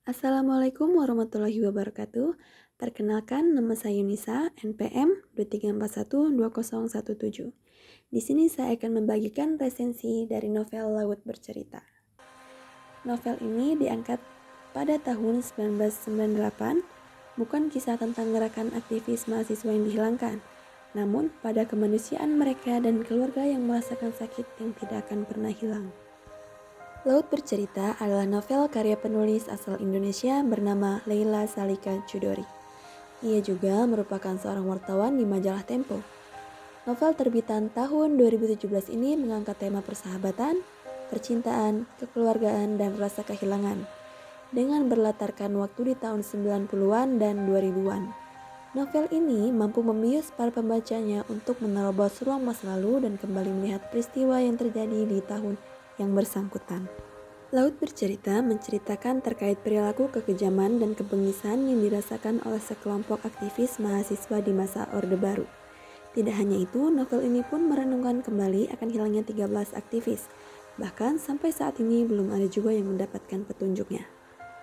Assalamualaikum warahmatullahi wabarakatuh. Perkenalkan, nama saya Yunisa, NPM 23412017. Di sini saya akan membagikan resensi dari novel Laut Bercerita. Novel ini diangkat pada tahun 1998, bukan kisah tentang gerakan aktivis mahasiswa yang dihilangkan, namun pada kemanusiaan mereka dan keluarga yang merasakan sakit yang tidak akan pernah hilang. Laut Bercerita adalah novel karya penulis asal Indonesia bernama Leila Salika Chudori. Ia juga merupakan seorang wartawan di majalah Tempo. Novel terbitan tahun 2017 ini mengangkat tema persahabatan, percintaan, kekeluargaan, dan rasa kehilangan. Dengan berlatarkan waktu di tahun 90-an dan 2000-an. Novel ini mampu membius para pembacanya untuk menerobos ruang masa lalu dan kembali melihat peristiwa yang terjadi di tahun yang bersangkutan. Laut Bercerita menceritakan terkait perilaku kekejaman dan kebengisan yang dirasakan oleh sekelompok aktivis mahasiswa di masa Orde Baru. Tidak hanya itu, novel ini pun merenungkan kembali akan hilangnya 13 aktivis. Bahkan sampai saat ini belum ada juga yang mendapatkan petunjuknya.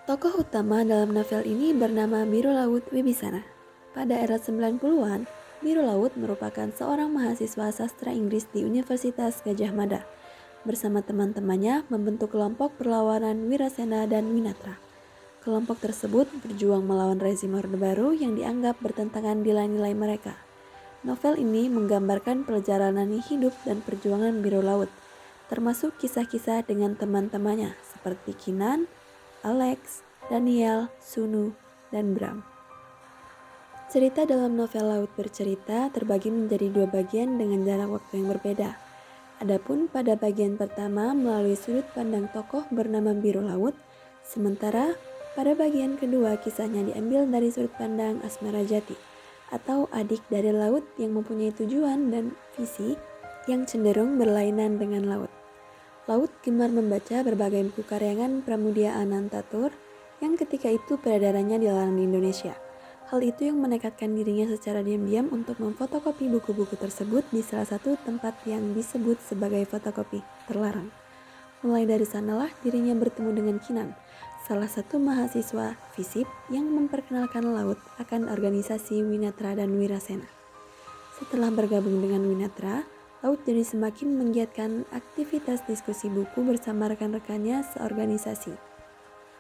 Tokoh utama dalam novel ini bernama Biro Laut Wibisana. Pada era 90-an, Biro Laut merupakan seorang mahasiswa sastra Inggris di Universitas Gadjah Mada. Bersama teman-temannya membentuk kelompok perlawanan Wirasena dan Winatra. Kelompok tersebut berjuang melawan rezim Orde Baru yang dianggap bertentangan nilai-nilai mereka. Novel ini menggambarkan perjalanan hidup dan perjuangan Biro Laut, termasuk kisah-kisah dengan teman-temannya seperti Kinan, Alex, Daniel, Sunu, dan Bram. Cerita dalam novel Laut Bercerita terbagi menjadi dua bagian dengan jarak waktu yang berbeda. Adapun pada bagian pertama melalui sudut pandang tokoh bernama Biro Laut, sementara pada bagian kedua kisahnya diambil dari sudut pandang Asmara Jati, atau adik dari Laut yang mempunyai tujuan dan visi yang cenderung berlainan dengan Laut. Laut gemar membaca berbagai buku karyangan Pramudia Anantatur yang ketika itu peredarannya dilarang di Indonesia. Hal itu yang menekatkan dirinya secara diam-diam untuk memfotokopi buku-buku tersebut di salah satu tempat yang disebut sebagai fotokopi terlarang. Mulai dari sanalah dirinya bertemu dengan Kinan, salah satu mahasiswa FISIP yang memperkenalkan Laut akan organisasi Winatra dan Wirasena. Setelah bergabung dengan Winatra, Laut jadi semakin menggiatkan aktivitas diskusi buku bersama rekan-rekannya seorganisasi.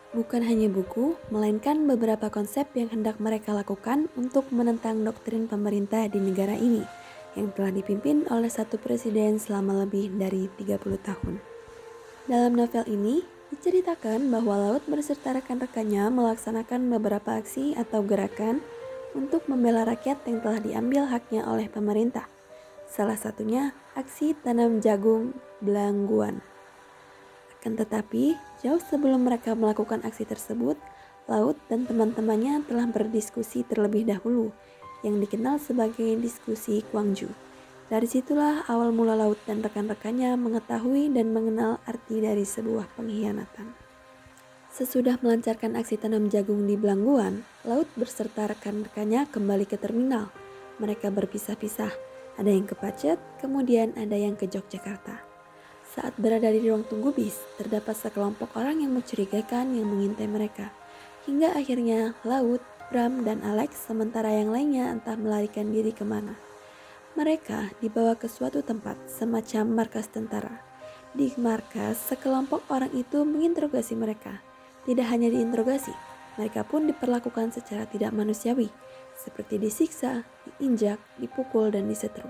Bukan hanya buku, melainkan beberapa konsep yang hendak mereka lakukan untuk menentang doktrin pemerintah di negara ini yang telah dipimpin oleh satu presiden selama lebih dari 30 tahun. Dalam novel ini, diceritakan bahwa Laut beserta rekan-rekannya melaksanakan beberapa aksi atau gerakan untuk membela rakyat yang telah diambil haknya oleh pemerintah. Salah satunya aksi tanam jagung Belangguan. Akan tetapi, jauh sebelum mereka melakukan aksi tersebut, Laut dan teman-temannya telah berdiskusi terlebih dahulu, yang dikenal sebagai diskusi Kwangju. Dari situlah awal mula Laut dan rekan-rekannya mengetahui dan mengenal arti dari sebuah pengkhianatan. Sesudah melancarkan aksi tanam jagung di Belangguan, Laut beserta rekan-rekannya kembali ke terminal. Mereka berpisah-pisah, ada yang ke Pacet, kemudian ada yang ke Yogyakarta. Saat berada di ruang tunggu bis, terdapat sekelompok orang yang mencurigakan yang mengintai mereka. Hingga akhirnya Laut, Bram, dan Alex sementara yang lainnya entah melarikan diri kemana. Mereka dibawa ke suatu tempat, semacam markas tentara. Di markas, sekelompok orang itu menginterogasi mereka. Tidak hanya diinterogasi, mereka pun diperlakukan secara tidak manusiawi, seperti disiksa, diinjak, dipukul, dan disetrum.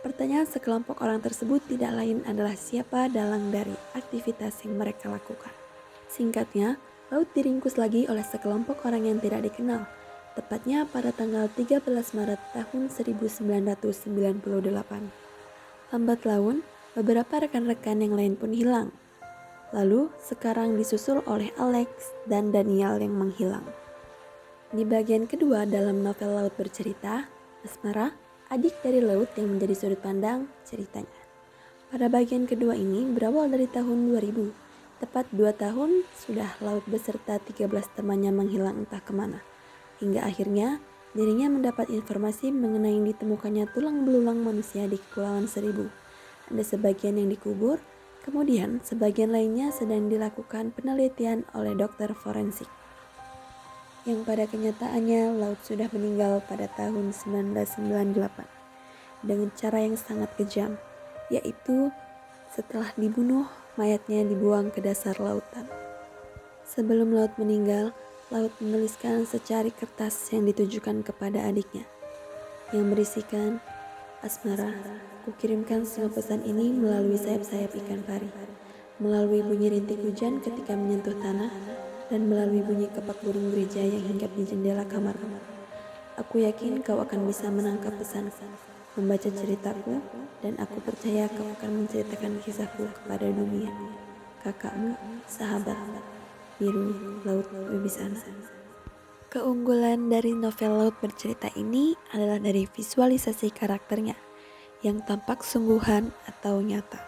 Pertanyaan sekelompok orang tersebut tidak lain adalah siapa dalang dari aktivitas yang mereka lakukan. Singkatnya, Laut diringkus lagi oleh sekelompok orang yang tidak dikenal, tepatnya pada tanggal 13 Maret tahun 1998. Lambat laun, beberapa rekan-rekan yang lain pun hilang. Lalu, sekarang disusul oleh Alex dan Daniel yang menghilang. Di bagian kedua dalam novel Laut Bercerita, Asmara, adik dari Laut yang menjadi sudut pandang ceritanya. Pada bagian kedua ini berawal dari tahun 2000. Tepat 2 tahun sudah Laut beserta 13 temannya menghilang entah kemana. Hingga akhirnya dirinya mendapat informasi mengenai ditemukannya tulang belulang manusia di Kepulauan Seribu. Ada sebagian yang dikubur, Kemudian, sebagian lainnya sedang dilakukan penelitian oleh dokter forensik. Yang pada kenyataannya laut sudah meninggal pada tahun 1998 dengan cara yang sangat kejam, yaitu setelah dibunuh, mayatnya dibuang ke dasar lautan. Sebelum Laut meninggal, Laut menuliskan secari kertas yang ditujukan kepada adiknya, yang berisikan, "Asmara, kukirimkan semua pesan ini melalui sayap-sayap ikan pari, melalui bunyi rintik hujan ketika menyentuh tanah, dan melalui bunyi kepak burung gereja yang hinggap di jendela kamarmu. Aku yakin kau akan bisa menangkap pesanku, membaca ceritaku, dan aku percaya kau akan menceritakan kisahku kepada dunia. Kakakmu, sahabat, Biru Laut Wibisana." Keunggulan dari novel Laut Bercerita ini adalah dari visualisasi karakternya yang tampak sungguhan atau nyata.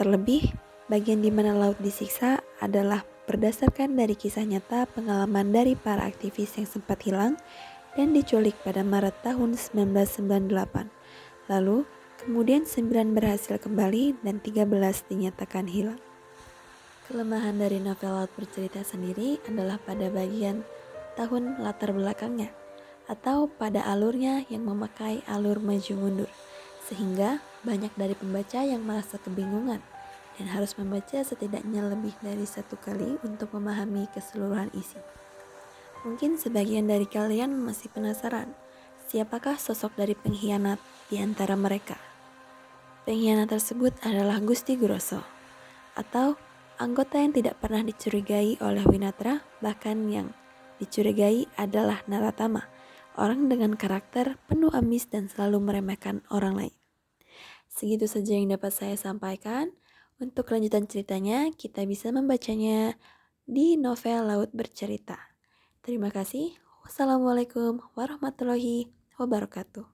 Terlebih, bagian di mana laut disiksa adalah berdasarkan dari kisah nyata pengalaman dari para aktivis yang sempat hilang dan diculik pada Maret tahun 1998. Lalu, kemudian 9 berhasil kembali dan 13 dinyatakan hilang. Kelemahan dari novel Laut Bercerita sendiri adalah pada bagian tahun latar belakangnya atau pada alurnya yang memakai alur maju mundur, sehingga banyak dari pembaca yang merasa kebingungan dan harus membaca setidaknya lebih dari satu kali untuk memahami keseluruhan isi. Mungkin sebagian dari kalian masih penasaran, siapakah sosok dari pengkhianat di antara mereka? Pengkhianat tersebut adalah Gusti Guroso, atau anggota yang tidak pernah dicurigai oleh Winatra, bahkan yang dicurigai adalah Naratama, orang dengan karakter penuh ambis dan selalu meremehkan orang lain. Segitu saja yang dapat saya sampaikan. Untuk kelanjutan ceritanya, kita bisa membacanya di novel Laut Bercerita. Terima kasih. Wassalamualaikum warahmatullahi wabarakatuh.